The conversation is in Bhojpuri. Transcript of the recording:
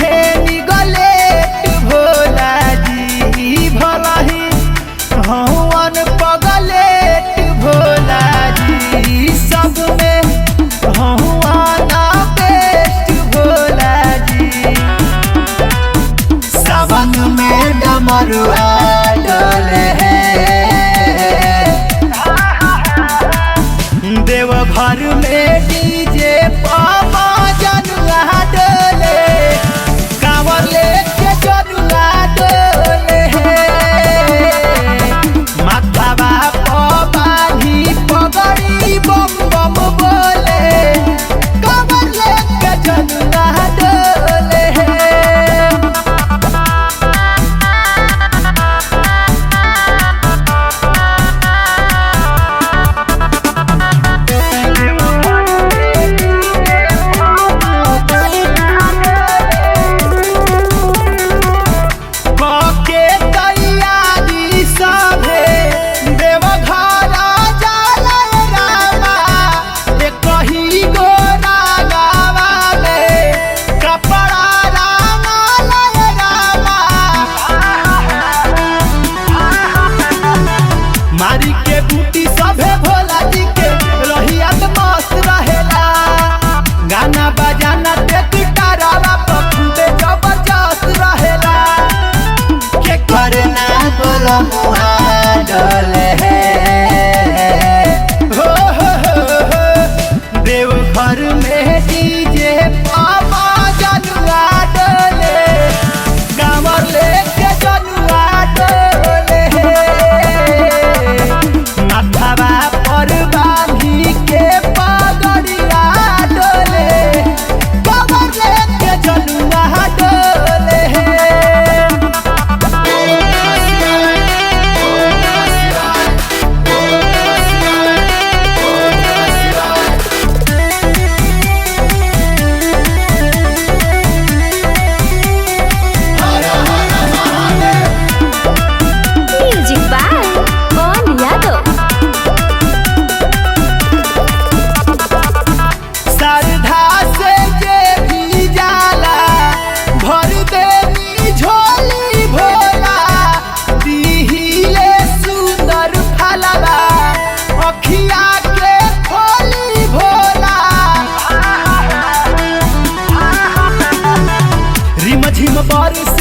होखे निगलेट भोला जी भलही हवन पगलेट भोला जी सब में हवन बेस्ट भोला जी सावन में डमरुआ डोले देवघर में डीजे पापा जनुआ डोले कांवर लेके जनुआ डोले माथावा बांधी पगड़ी बम बम बोले कांवर लेके जनुआ डोले मारी के बूटी सभे भोला जी के रहिया त मस्त रहेला गाना बजाना देख तारावा खूबे जबरदस्त रहेला के करना बोला मुहा डोले हो देवघर में डीजे पापा जनुआ डोले कांवर लेके जनुआ डोले माथावा पर बांधी के पगड़िया डोले कांवर लेके जनुआ डोले म्यूजिक बाय पवन यादव। श्रद्धा से जे भी जाला भर देनी झोली भोला दिहिले सुंदर फलवा अखिया के खोली भोला रिम झिम बरस